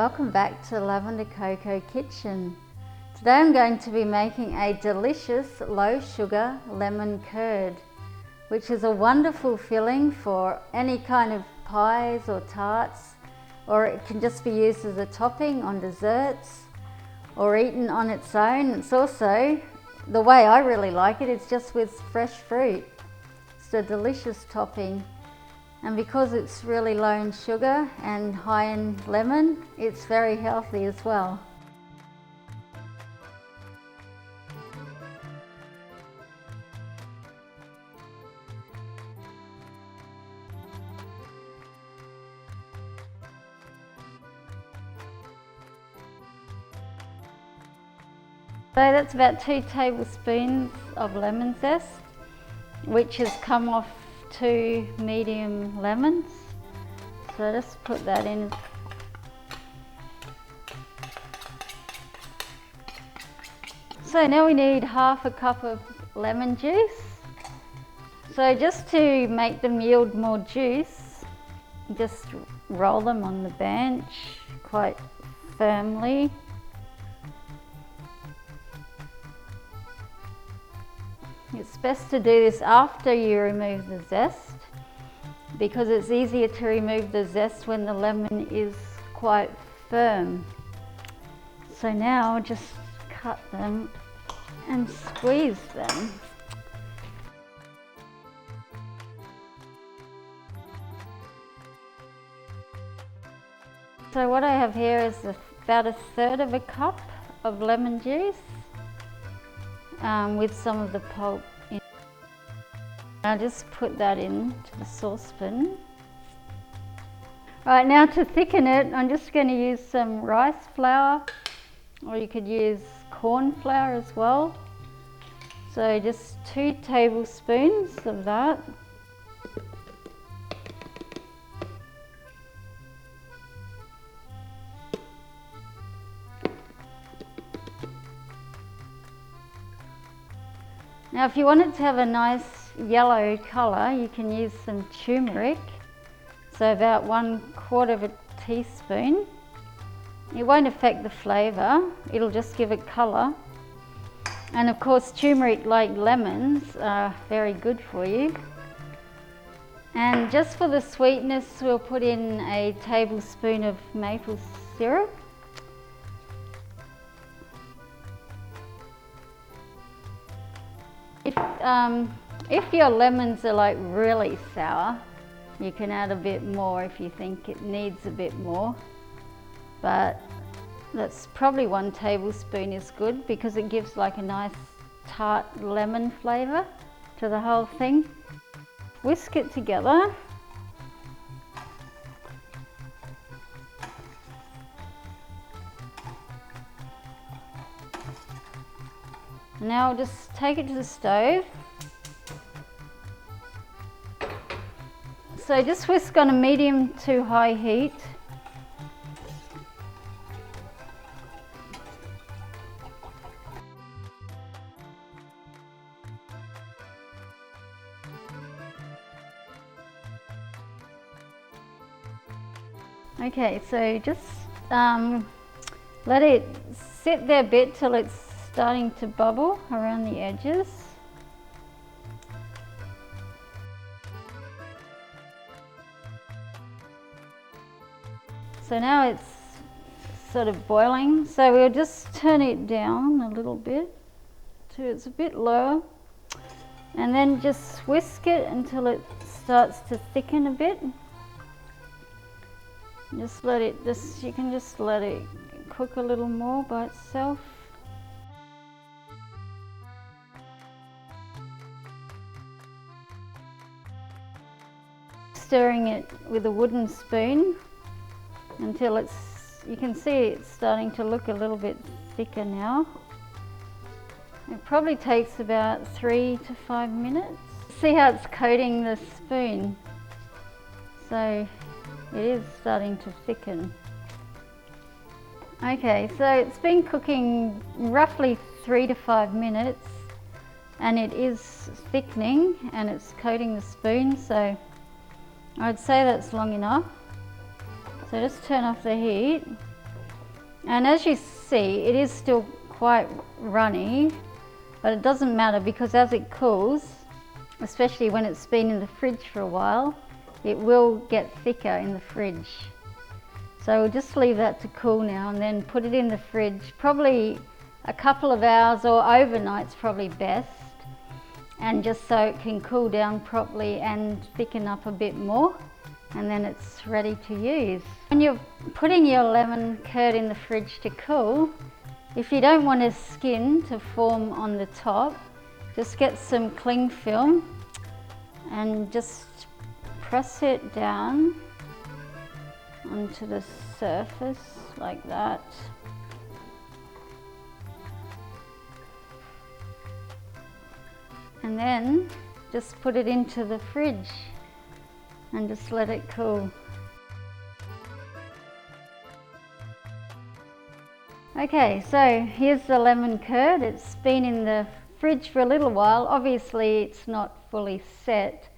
welcome back to Lavender Coco Kitchen. Today I'm going to be making a delicious low sugar lemon curd, which is a wonderful filling for any kind of pies or tarts, or it can just be used as a topping on desserts or eaten on its own. It's also, the way I really like it, it's just with fresh fruit. It's a delicious topping. And because it's really low in sugar and high in lemon, it's very healthy as well. So that's about 2 tablespoons of lemon zest, which has come off 2 medium lemons. So just put that in. So now we need half a cup of lemon juice. So just to make them yield more juice, just roll them on the bench quite firmly. It's best to do this after you remove the zest, because it's easier to remove the zest when the lemon is quite firm. So now just cut them and squeeze them. So what I have here is about 1/3 of a cup of lemon juice with some of the pulp in. I'll just put that into the saucepan. Right, now to thicken it, I'm just going to use some rice flour, or you could use corn flour as well. So just 2 tablespoons of that. Now if you want it to have a nice yellow colour, you can use some turmeric, so about 1/4 of a teaspoon. It won't affect the flavour, it'll just give it colour. And of course turmeric, like lemons, are very good for you. And just for the sweetness, we'll put in a tablespoon of maple syrup. If your lemons are like really sour, you can add a bit more if you think it needs a bit more. But that's probably 1 tablespoon is good, because it gives like a nice tart lemon flavour to the whole thing. Whisk it together. Now I'll just take it to the stove. So just whisk on a medium to high heat. Okay, so just let it sit there a bit till it's starting to bubble around the edges. So now it's sort of boiling, so we'll just turn it down a little bit so it's a bit lower, and then just whisk it until it starts to thicken a bit. Just let it, you can just let it cook a little more by itself. Stirring it with a wooden spoon until you can see it's starting to look a little bit thicker now. It probably takes about 3 to 5 minutes. See how it's coating the spoon? So it is starting to thicken. Okay, so it's been cooking roughly 3 to 5 minutes, and it is thickening and it's coating the spoon, so I'd say that's long enough. So just turn off the heat And as you see, it is still quite runny, but it doesn't matter because as it cools, especially when it's been in the fridge for a while, it will get thicker in the fridge. So we'll just leave that to cool now and then put it in the fridge, probably a couple of hours, or overnight's probably best, and just so it can cool down properly and thicken up a bit more, and then it's ready to use. When you're putting your lemon curd in the fridge to cool, if you don't want a skin to form on the top, just get some cling film and just press it down onto the surface like that. And then just put it into the fridge and just let it cool. Okay, so here's the lemon curd. It's been in the fridge for a little while. Obviously it's not fully set.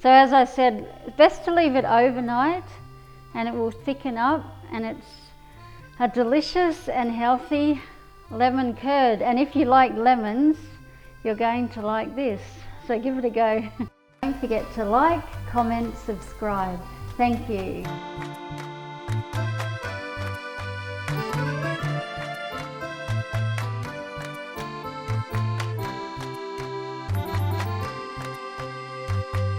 So as I said, it's best to leave it overnight and it will thicken up, and it's a delicious and healthy lemon curd. And if you like lemons, you're going to like this. So give it a go. Don't forget to like, comment, subscribe. Thank you.